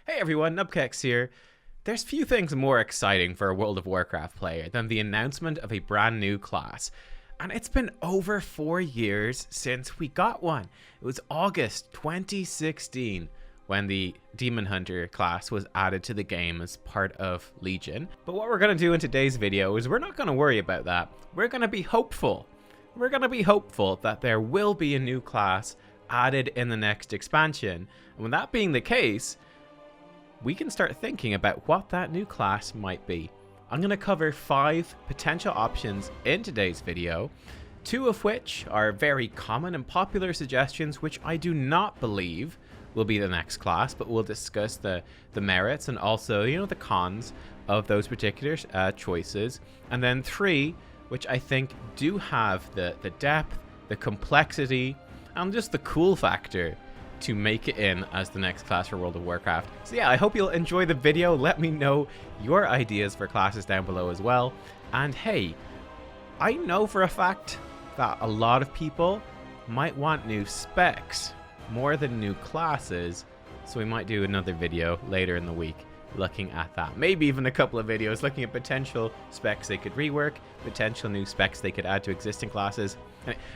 Hey everyone, Nubkeks here. There's few things more exciting for a World of Warcraft player than the announcement of a brand new class. And it's been over 4 years since we got one. It was August 2016 when the Demon Hunter class was added to the game as part of Legion. But what we're going to do in today's video is we're not going to worry about that. We're going to be hopeful. We're going to be hopeful that there will be a new class added in the next expansion. And with that being the case, we can start thinking about what that new class might be. I'm going to cover 5 potential options in today's video, 2 of which are very common and popular suggestions which I do not believe will be the next class, but we'll discuss the merits and also, the cons of those particular choices. And then 3, which I think do have the depth, the complexity, and just the cool factor to make it in as the next class for World of Warcraft. So yeah, I hope you'll enjoy the video. Let me know your ideas for classes down below as well. And hey, I know for a fact that a lot of people might want new specs more than new classes, so we might do another video later in the week looking at that. Maybe even a couple of videos looking at potential specs they could rework, potential new specs they could add to existing classes.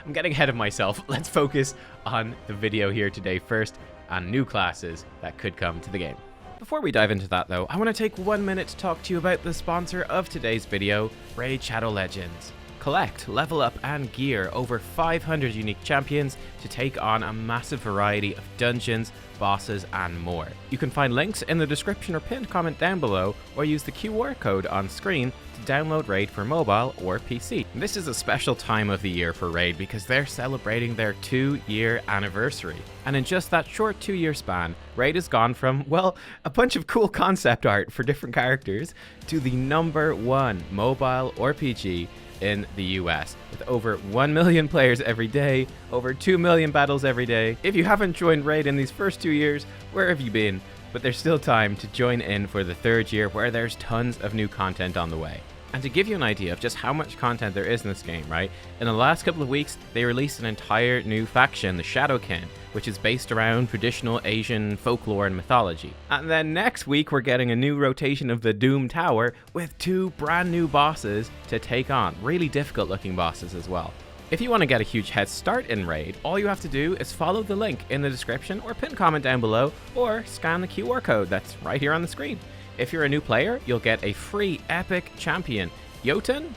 I'm getting ahead of myself. Let's focus on the video here today first, and new classes that could come to the game. Before we dive into that though, I want to take 1 minute to talk to you about the sponsor of today's video, Raid Shadow Legends. Collect, level up, and gear over 500 unique champions to take on a massive variety of dungeons, bosses, and more. You can find links in the description or pinned comment down below, or use the QR code on screen to download Raid for mobile or PC. This is a special time of the year for Raid because they're celebrating their 2-year anniversary. And in just that short 2-year span, Raid has gone from, well, a bunch of cool concept art for different characters to the #1 mobile RPG in the US, with over 1 million players every day, over 2 million battles every day. If you haven't joined Raid in these first 2 years, where have you been? But there's still time to join in for the 3rd year, where there's tons of new content on the way. And to give you an idea of just how much content there is in this game, right? In the last couple of weeks, they released an entire new faction, the Shadowkin, which is based around traditional Asian folklore and mythology. And then next week, we're getting a new rotation of the Doom Tower with 2 brand new bosses to take on. Really difficult looking bosses as well. If you want to get a huge head start in Raid, all you have to do is follow the link in the description or pinned comment down below, or scan the QR code that's right here on the screen. If you're a new player, you'll get a free epic champion. Jotun?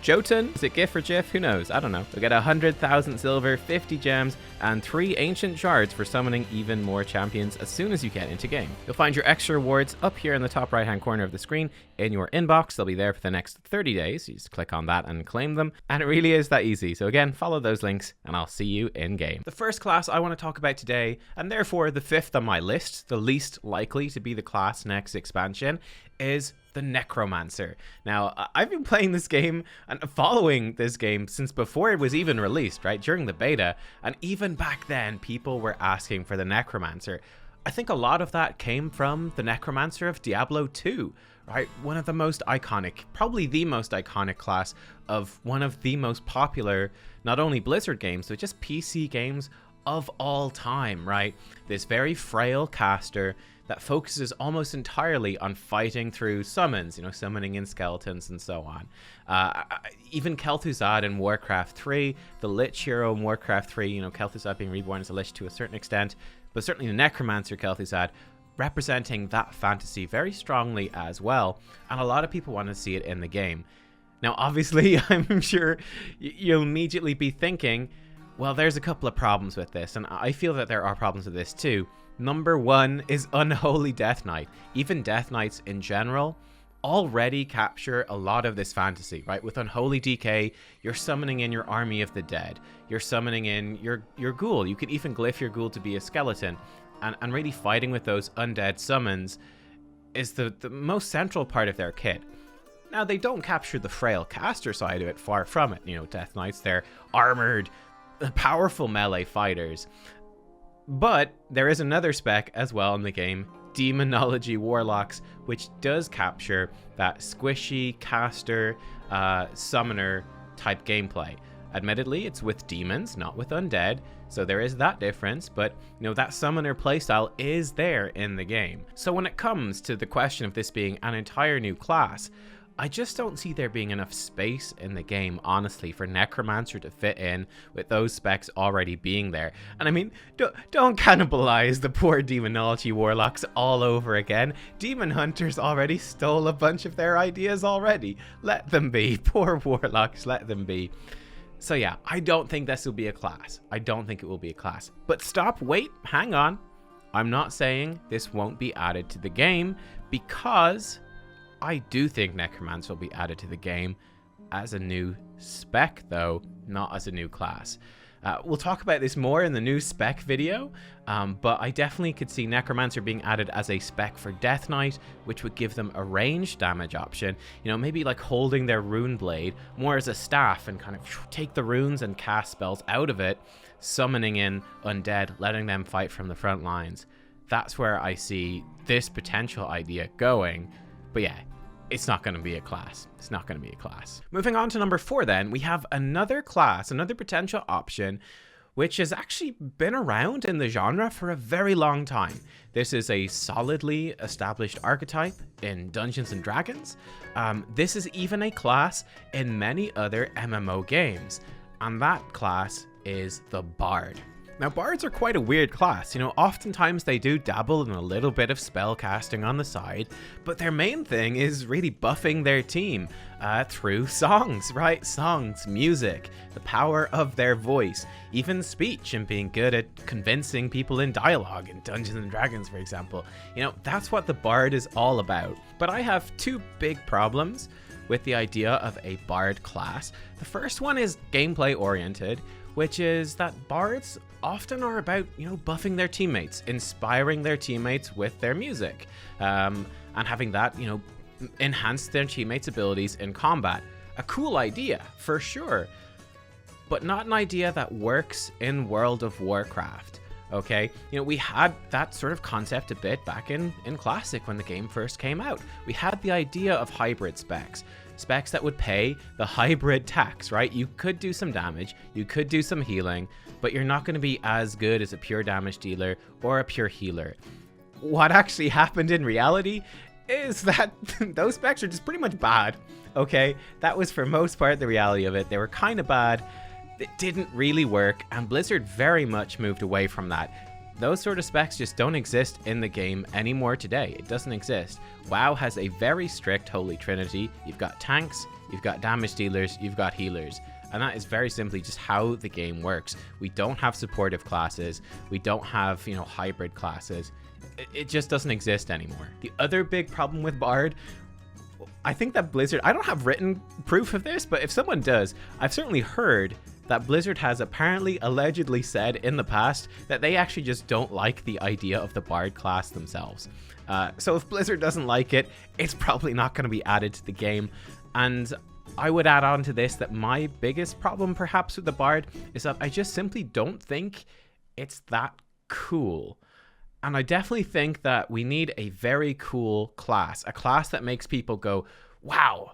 Is it GIF or GIF? Who knows? I don't know. You'll get 100,000 silver, 50 gems, and 3 ancient shards for summoning even more champions as soon as you get into game. You'll find your extra rewards up here in the top right hand corner of the screen in your inbox. They'll be there for the next 30 days. You just click on that and claim them. And it really is that easy. So again, follow those links and I'll see you in game. The first class I want to talk about today, and therefore the 5th on my list, the least likely to be the class next expansion, is the Necromancer. Now, I've been playing this game and following this game since before it was even released, right? During the beta. And even back then, people were asking for the Necromancer. I think a lot of that came from the Necromancer of Diablo 2, right? One of the most iconic, probably the most iconic class of one of the most popular, not only Blizzard games, but just PC games of all time, right? This very frail caster that focuses almost entirely on fighting through summons, summoning in skeletons and so on. Even Kel'Thuzad in Warcraft 3, the Lich hero in Warcraft 3, Kel'Thuzad being reborn as a Lich to a certain extent, but certainly the Necromancer Kel'Thuzad representing that fantasy very strongly as well, and a lot of people want to see it in the game. Now, obviously, I'm sure you'll immediately be thinking, well, there's a couple of problems with this, and I feel that there are problems with this too. #1 is Unholy Death Knight. Even Death Knights in general already capture a lot of this fantasy, right? With Unholy DK, you're summoning in your army of the dead. You're summoning in your ghoul. You could even glyph your ghoul to be a skeleton. And really fighting with those undead summons is the most central part of their kit. Now, they don't capture the frail caster side of it, far from it. Death Knights, they're armored, powerful melee fighters. But there is another spec as well in the game, Demonology Warlocks, which does capture that squishy caster, summoner type gameplay. Admittedly, it's with demons, not with undead, so there is that difference, but that summoner playstyle is there in the game. So when it comes to the question of this being an entire new class, I just don't see there being enough space in the game, honestly, for Necromancer to fit in with those specs already being there. And I mean, don't cannibalize the poor Demonology Warlocks all over again. Demon Hunters already stole a bunch of their ideas already. Let them be. Poor Warlocks, let them be. So yeah, I don't think this will be a class. I don't think it will be a class. But stop, wait, hang on. I'm not saying this won't be added to the game, because I do think Necromancer will be added to the game as a new spec, though, not as a new class. We'll talk about this more in the new spec video, but I definitely could see Necromancer being added as a spec for Death Knight, which would give them a ranged damage option. Maybe like holding their rune blade more as a staff and kind of take the runes and cast spells out of it, summoning in undead, letting them fight from the front lines. That's where I see this potential idea going. But yeah, it's not going to be a class. It's not going to be a class. Moving on to number 4 then, we have another class, another potential option, which has actually been around in the genre for a very long time. This is a solidly established archetype in Dungeons & Dragons. This is even a class in many other MMO games, and that class is the Bard. Now, bards are quite a weird class. Oftentimes they do dabble in a little bit of spell casting on the side, but their main thing is really buffing their team through songs, right? Songs, music, the power of their voice, even speech, and being good at convincing people in dialogue in Dungeons & Dragons, for example. That's what the bard is all about. But I have 2 big problems with the idea of a bard class. The first one is gameplay oriented, which is that bards often are about, buffing their teammates, inspiring their teammates with their music, and having that, enhance their teammates' abilities in combat. A cool idea, for sure, but not an idea that works in World of Warcraft. Okay, we had that sort of concept a bit back in Classic when the game first came out. We had the idea of hybrid specs that would pay the hybrid tax, right? You could do some damage, you could do some healing, but you're not going to be as good as a pure damage dealer or a pure healer. What actually happened in reality is that those specs are just pretty much bad, okay? That was for most part the reality of it. They were kind of bad. It didn't really work, and Blizzard very much moved away from that. Those sort of specs just don't exist in the game anymore today. It doesn't exist. WoW has a very strict holy trinity. You've got tanks, you've got damage dealers, you've got healers. And that is very simply just how the game works. We don't have supportive classes. We don't have, hybrid classes. It just doesn't exist anymore. The other big problem with Bard, I think that Blizzard, I don't have written proof of this, but if someone does, I've certainly heard that Blizzard has apparently allegedly said in the past that they actually just don't like the idea of the Bard class themselves. So if Blizzard doesn't like it, it's probably not going to be added to the game. And I would add on to this that my biggest problem perhaps with the Bard is that I just simply don't think it's that cool. And I definitely think that we need a very cool class, a class that makes people go, wow,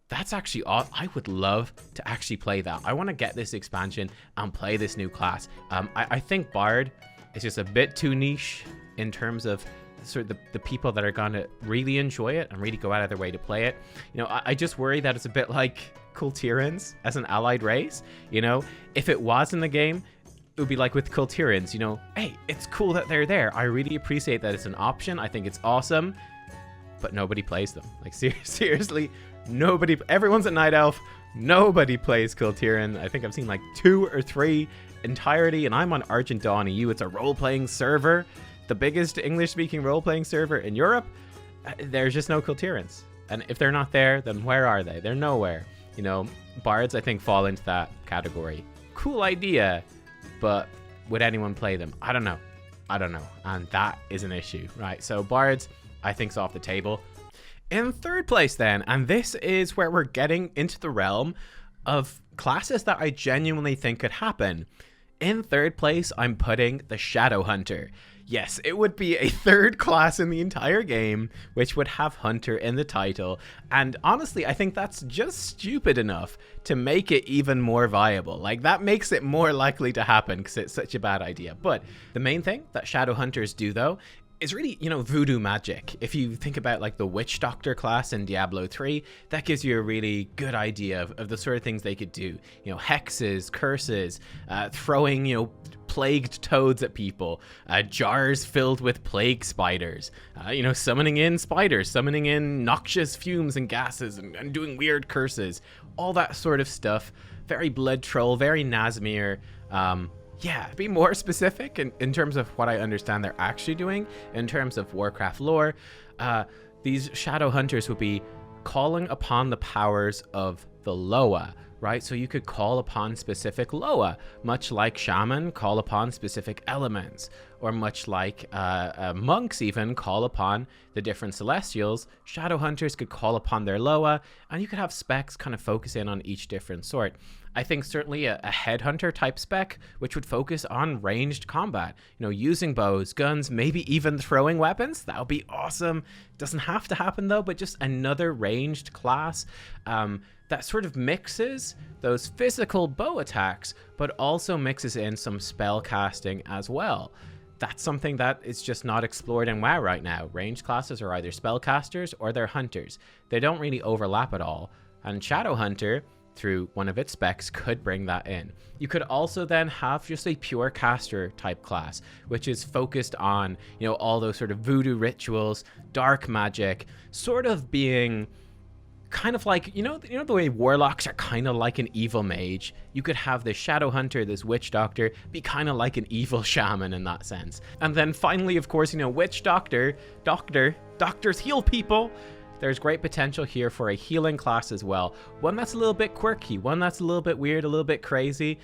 that's actually awesome. I would love to actually play that. I want to get this expansion and play this new class. I think Bard is just a bit too niche in terms of sort of the people that are going to really enjoy it and really go out of their way to play it. I just worry that it's a bit like Kultirans as an allied race. If it was in the game, it would be like with Kultirans, hey, it's cool that they're there. I really appreciate that it's an option. I think it's awesome, but nobody plays them. Like seriously, nobody, everyone's a night elf. Nobody plays Kultiran. I think I've seen like 2 or 3 entirety, and I'm on Argent Dawn EU. It's a role-playing server, the biggest English-speaking role-playing server in Europe. There's just no Kultirans. And if they're not there, then where are they? They're nowhere. Bards, I think, fall into that category. Cool idea, but would anyone play them? I don't know. And that is an issue, right? So Bards, I think, is off the table. In third place then, and this is where we're getting into the realm of classes that I genuinely think could happen, In third place, I'm putting the Shadow Hunter. Yes, it would be a third class in the entire game, which would have Hunter in the title. And honestly, I think that's just stupid enough to make it even more viable. Like, that makes it more likely to happen because it's such a bad idea. But the main thing that Shadow Hunters do, though, is really, voodoo magic. If you think about like the Witch Doctor class in Diablo 3, that gives you a really good idea of the sort of things they could do. Hexes, curses, throwing, plagued toads at people, jars filled with plague spiders, summoning in spiders, summoning in noxious fumes and gases, and doing weird curses, all that sort of stuff. Very Blood Troll, very Nazmir. Yeah, be more specific in terms of what I understand they're actually doing in terms of Warcraft lore. These Shadow Hunters would be calling upon the powers of the Loa, right? So you could call upon specific Loa, much like Shaman call upon specific elements, or much like monks even call upon the different Celestials. Shadow Hunters could call upon their Loa, and you could have specs kind of focus in on each different sort. I think certainly a headhunter type spec, which would focus on ranged combat, using bows, guns, maybe even throwing weapons. That would be awesome. Doesn't have to happen though, but just another ranged class that sort of mixes those physical bow attacks, but also mixes in some spell casting as well. That's something that is just not explored in WoW right now. Ranged classes are either spellcasters or they're hunters. They don't really overlap at all. And Shadow Hunter, through one of its specs, could bring that in. You could also then have just a pure caster type class, which is focused on, all those sort of voodoo rituals, dark magic, sort of being kind of like, the way warlocks are kind of like an evil mage. You could have this Shadow Hunter, this Witch Doctor, be kind of like an evil shaman in that sense. And then finally, of course, Witch Doctors heal people. There's great potential here for a healing class as well. One that's a little bit quirky, one that's a little bit weird, a little bit crazy.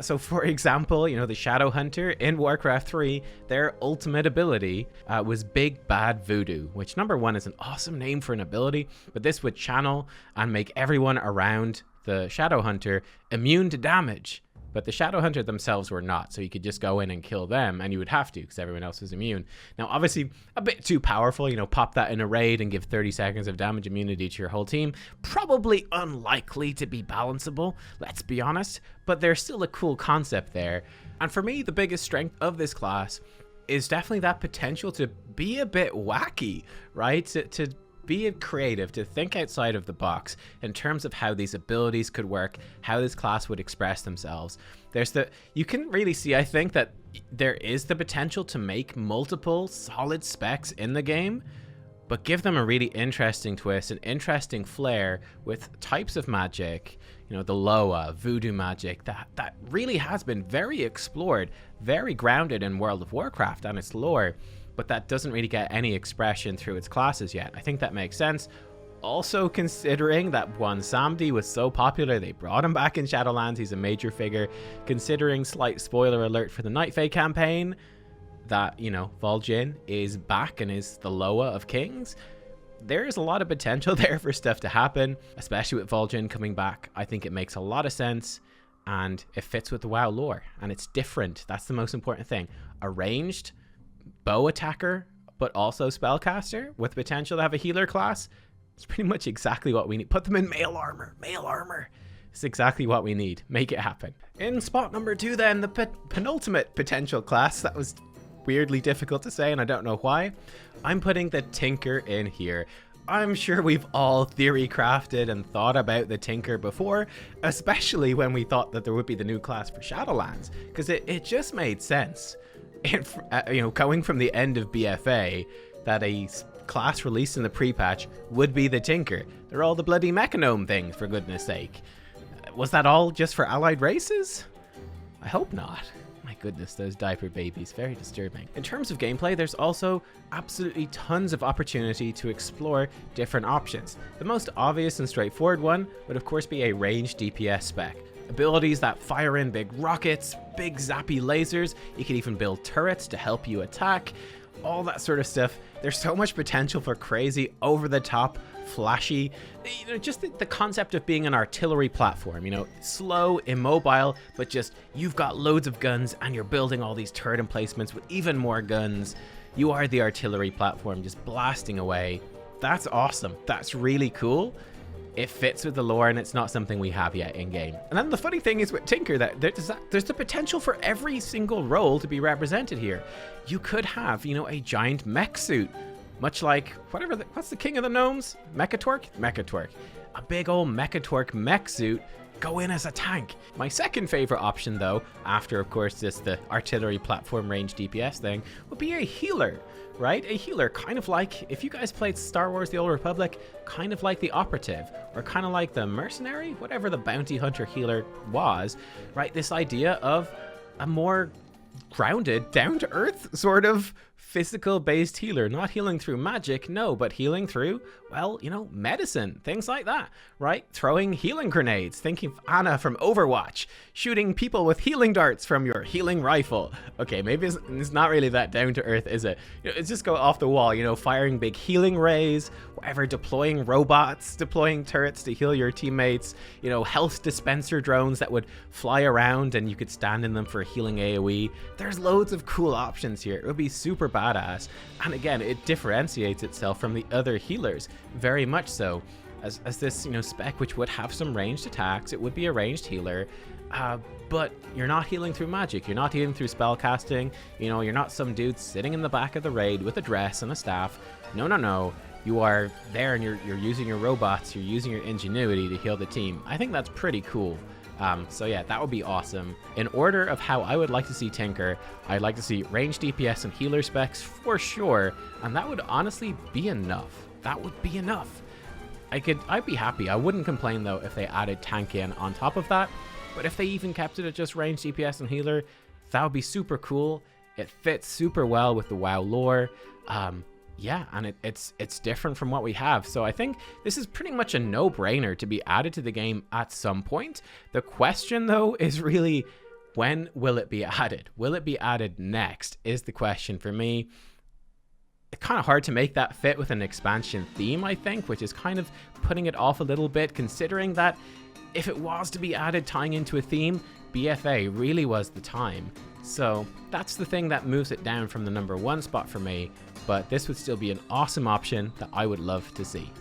So for example, the Shadow Hunter in Warcraft 3, their ultimate ability was Big Bad Voodoo, which number one is an awesome name for an ability, but this would channel and make everyone around the Shadow Hunter immune to damage. But the Shadow Hunter themselves were not, so you could just go in and kill them, and you would have to because everyone else was immune. Now, obviously, a bit too powerful, pop that in a raid and give 30 seconds of damage immunity to your whole team. Probably unlikely to be balanceable, let's be honest, but there's still a cool concept there. And for me, the biggest strength of this class is definitely that potential to be a bit wacky, right? To be creative, to think outside of the box in terms of how these abilities could work, how this class would express themselves. You can really see, I think, that there is the potential to make multiple solid specs in the game, but give them a really interesting twist, an interesting flair with types of magic, the Loa, voodoo magic, that really has been very explored, very grounded in World of Warcraft and its lore, but that doesn't really get any expression through its classes yet. I think that makes sense. Also, considering that one Samdi was so popular, they brought him back in Shadowlands. He's a major figure. Considering, slight spoiler alert for the Night Fae campaign, that, Vol'jin is back and is the Loa of Kings. There is a lot of potential there for stuff to happen, especially with Vol'jin coming back. I think it makes a lot of sense, and it fits with the WoW lore, and it's different. That's the most important thing. A ranged bow attacker, but also spellcaster with potential to have a healer class. It's pretty much exactly what we need. Put them in mail armor. It's exactly what we need. Make it happen. In spot number 2 then, the penultimate potential class. That was weirdly difficult to say, and I don't know why. I'm putting the Tinker in here. I'm sure we've all theory crafted and thought about the Tinker before, especially when we thought that there would be the new class for Shadowlands, because it just made sense. Going from the end of BFA, that a class released in the pre-patch would be the Tinker. They're all the bloody Mechanome things, for goodness sake. Was that all just for allied races? I hope not. My goodness, those diaper babies, very disturbing. In terms of gameplay, there's also absolutely tons of opportunity to explore different options. The most obvious and straightforward one would of course be a ranged DPS spec. Abilities that fire in big rockets, big zappy lasers. You can even build turrets to help you attack. All that sort of stuff. There's so much potential for crazy, over-the-top, flashy, just the concept of being an artillery platform, slow, immobile, but just you've got loads of guns and you're building all these turret emplacements with even more guns. You are the artillery platform just blasting away. That's awesome. That's really cool. It fits with the lore, and it's not something we have yet in-game. And then the funny thing is with Tinker, that there's the potential for every single role to be represented here. You could have, a giant mech suit, much like, what's the king of the gnomes? Mechatork? Mechatork. A big old Mechatork mech suit, go in as a tank. My second favorite option, though, after, of course, just the artillery platform range DPS thing, would be a healer. Right? A healer, kind of like, if you guys played Star Wars The Old Republic, kind of like the operative, or kind of like the mercenary, whatever the bounty hunter healer was, right? This idea of a more grounded, down-to-earth sort of physical-based healer, not healing through magic, no, but healing through, well, medicine, things like that, right? Throwing healing grenades, thinking of Anna from Overwatch, shooting people with healing darts from your healing rifle. Okay, maybe it's not really that down-to-earth, is it? It's just go off the wall, firing big healing rays, whatever, deploying robots, deploying turrets to heal your teammates, health dispenser drones that would fly around and you could stand in them for a healing AoE. There's loads of cool options here. It would be super badass. And again, it differentiates itself from the other healers, very much so. As this, spec which would have some ranged attacks, it would be a ranged healer, but you're not healing through magic, you're not healing through spell casting, you're not some dude sitting in the back of the raid with a dress and a staff. No. You are there and you're using your robots, you're using your ingenuity to heal the team. I think that's pretty cool. So yeah, that would be awesome. In order of how I would like to see Tinker, I'd like to see ranged DPS and healer specs for sure, and that would honestly be enough. That would be enough. I'd be happy. I wouldn't complain though if they added tank in on top of that, but if they even kept it at just ranged DPS and healer, that would be super cool. It fits super well with the WoW lore. Yeah, and it's different from what we have. So I think this is pretty much a no-brainer to be added to the game at some point. The question, though, is really, when will it be added? Will it be added next, is the question for me. It's kind of hard to make that fit with an expansion theme, I think, which is kind of putting it off a little bit, considering that if it was to be added tying into a theme, BFA really was the time. So that's the thing that moves it down from the number one spot for me, but this would still be an awesome option that I would love to see.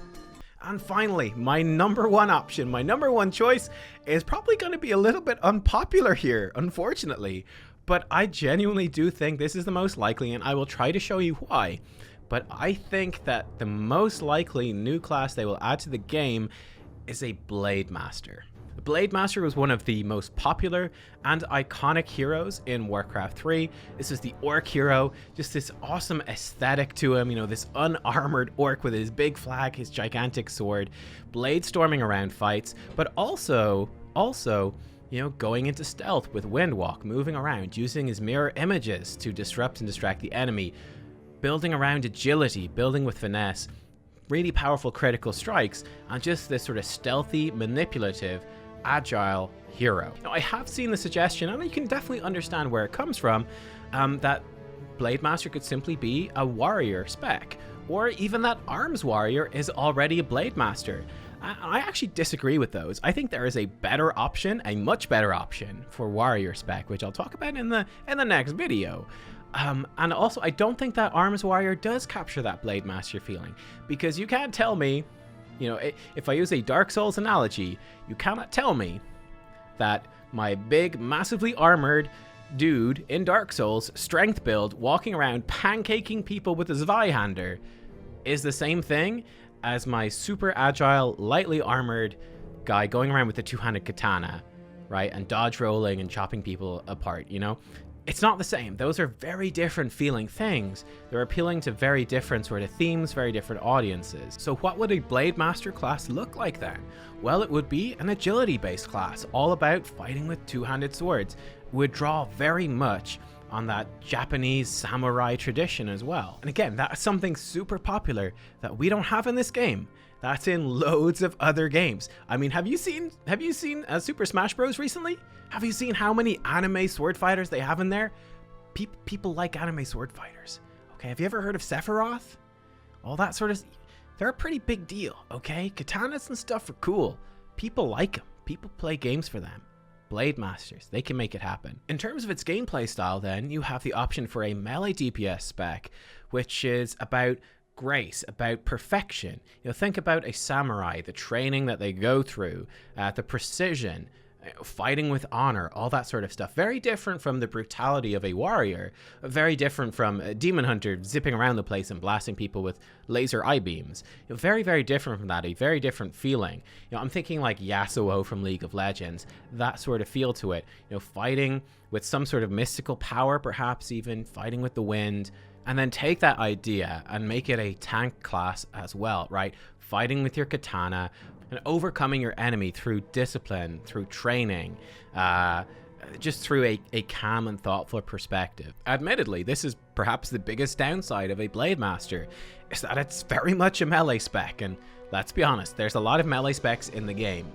And finally, my number one option, my number one choice is probably going to be a little bit unpopular here, unfortunately, but I genuinely do think this is the most likely, and I will try to show you why. But I think that the most likely new class they will add to the game is a Blademaster. The Blademaster was one of the most popular and iconic heroes in Warcraft 3. This is the orc hero, just this awesome aesthetic to him, this unarmored orc with his big flag, his gigantic sword, blade storming around fights, but also, going into stealth with Windwalk, moving around, using his mirror images to disrupt and distract the enemy, building around agility, building with finesse, really powerful critical strikes, and just this sort of stealthy, manipulative, agile hero. Now, I have seen the suggestion, and you can definitely understand where it comes from, that Blademaster could simply be a warrior spec, or even that Arms Warrior is already a Blademaster. I actually disagree with those. I think there is a better option, a much better option for warrior spec, which I'll talk about in the next video. And also, I don't think that Arms Warrior does capture that Blademaster feeling, because you can't tell me, if I use a Dark Souls analogy, you cannot tell me that my big, massively armored dude in Dark Souls, strength build, walking around pancaking people with his Zweihander is the same thing as my super agile, lightly armored guy going around with the two-handed katana, right? And dodge rolling and chopping people apart, It's not the same. Those are very different feeling things. They're appealing to very different sort of themes, very different audiences. So what would a Blademaster class look like then? Well, it would be an agility-based class, all about fighting with two-handed swords. It would draw very much on that Japanese samurai tradition as well. And again, that's something super popular that we don't have in this game. That's in loads of other games. I mean, have you seen Super Smash Bros. Recently? Have you seen how many anime sword fighters they have in there? People like anime sword fighters. Okay, have you ever heard of Sephiroth? all that sort of... They're a pretty big deal, okay? Katanas and stuff are cool. People like them. People play games for them. Blademasters, they can make it happen. In terms of its gameplay style then, you have the option for a melee DPS spec, which is about grace, about perfection. You know, think about a samurai, the training that they go through, the precision, fighting with honor, all that sort of stuff. Very different from the brutality of a warrior, very different from a demon hunter zipping around the place and blasting people with laser eye beams. You know, very, very different from that, a very different feeling. You know, I'm thinking like Yasuo from League of Legends, that sort of feel to it. You know, fighting with some sort of mystical power, perhaps even fighting with the wind, and then take that idea and make it a tank class as well, right? Fighting with your katana, and overcoming your enemy through discipline, through training, just through a calm and thoughtful perspective. Admittedly, this is perhaps the biggest downside of a Blademaster, is that it's very much a melee spec, and let's be honest, there's a lot of melee specs in the game.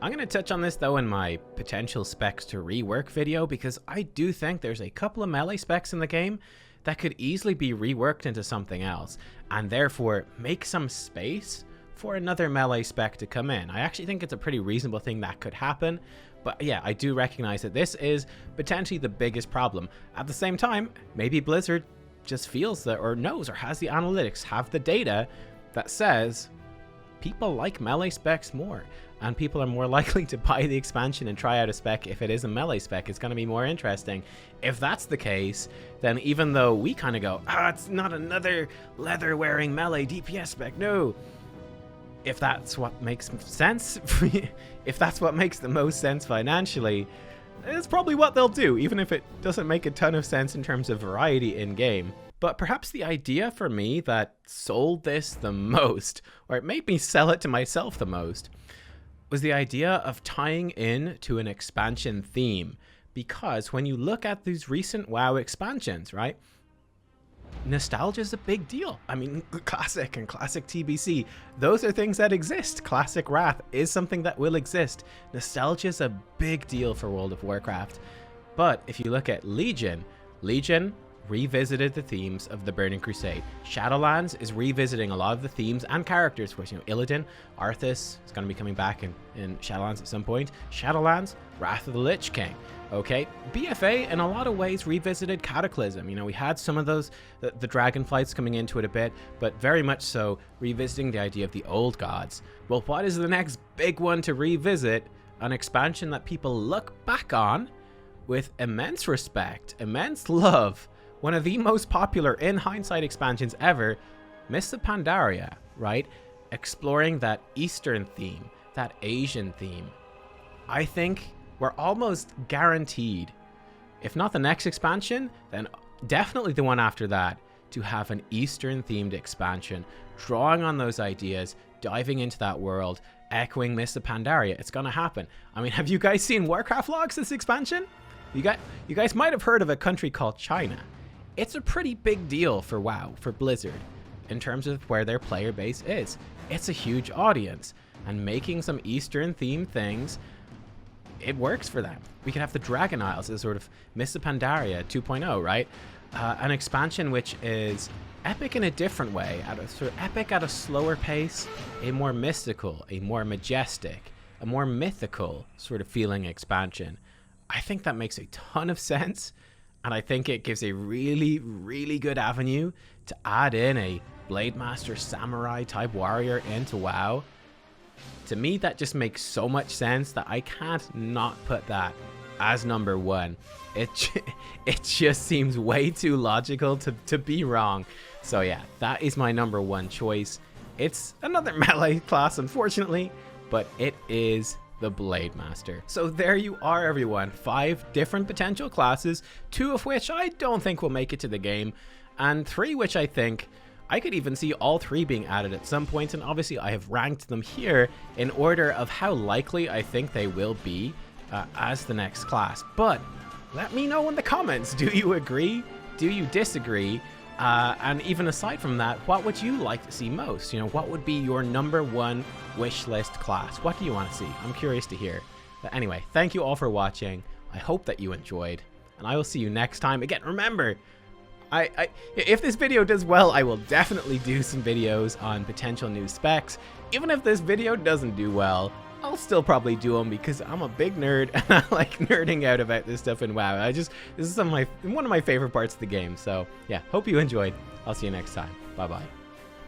I'm going to touch on this though in my potential specs to rework video, because I do think there's a couple of melee specs in the game that could easily be reworked into something else, and therefore make some space for another melee spec to come in. I actually think it's a pretty reasonable thing that could happen, but yeah, I do recognize that this is potentially the biggest problem. At the same time, maybe Blizzard just feels that, or knows, or has the analytics, have the data that says people like melee specs more, and people are more likely to buy the expansion and try out a spec if it is a melee spec. It's going to be more interesting. If that's the case, then even though we kind of go, it's not another leather-wearing melee DPS spec, no. If that's what makes sense, if that's what makes the most sense financially, it's probably what they'll do, even if it doesn't make a ton of sense in terms of variety in-game. But perhaps the idea for me that sold this the most, or it made me sell it to myself the most, was the idea of tying in to an expansion theme. Because when you look at these recent WoW expansions, right? Nostalgia is a big deal. I mean, Classic and Classic TBC, those are things that exist. Classic Wrath is something that will exist. Nostalgia is a big deal for World of Warcraft. But if you look at Legion revisited the themes of the Burning Crusade. Shadowlands is revisiting a lot of the themes and characters, which, you know, Illidan, Arthas is going to be coming back in Shadowlands at some point. Shadowlands, Wrath of the Lich King. Okay, BFA in a lot of ways revisited Cataclysm. You know, we had some of those, the dragonflights coming into it a bit, but very much so revisiting the idea of the old gods. Well, what is the next big one to revisit? An expansion that people look back on with immense respect, immense love. One of the most popular in hindsight expansions ever, Mists of Pandaria, right? Exploring that Eastern theme, that Asian theme. I think we're almost guaranteed, if not the next expansion, then definitely the one after that, to have an Eastern themed expansion, drawing on those ideas, diving into that world, echoing Mists of Pandaria. It's gonna happen. I mean, have you guys seen Warcraft logs this expansion? You guys might have heard of a country called China. It's a pretty big deal for WoW, for Blizzard, in terms of where their player base is. It's a huge audience, and making some Eastern themed things, it works for them. We could have the Dragon Isles as sort of Mists of Pandaria 2.0, right? An expansion which is epic in a different way, sort of epic at a slower pace, a more mystical, a more majestic, a more mythical sort of feeling expansion. I think that makes a ton of sense, and I think it gives a really, really good avenue to add in a Blademaster samurai type warrior into WoW. To me, that just makes so much sense that I can't not put that as number one. It just seems way too logical to be wrong. So yeah, that is my number one choice. It's another melee class, unfortunately, but it is the Blademaster. So there you are, everyone. 5 different potential classes, 2 of which I don't think will make it to the game, and 3 which I think I could even see all 3 being added at some point, and obviously I have ranked them here in order of how likely I think they will be as the next class. But let me know in the comments, do you agree? Do you disagree? And even aside from that, what would you like to see most? You know, what would be your number 1 wish list class? What do you want to see? I'm curious to hear. But anyway, thank you all for watching. I hope that you enjoyed, and I will see you next time. Again, remember, If this video does well, I will definitely do some videos on potential new specs. Even if this video doesn't do well, I'll still probably do them because I'm a big nerd and I like nerding out about this stuff in WoW. This is one of my favorite parts of the game. So yeah, hope you enjoyed. I'll see you next time. Bye bye.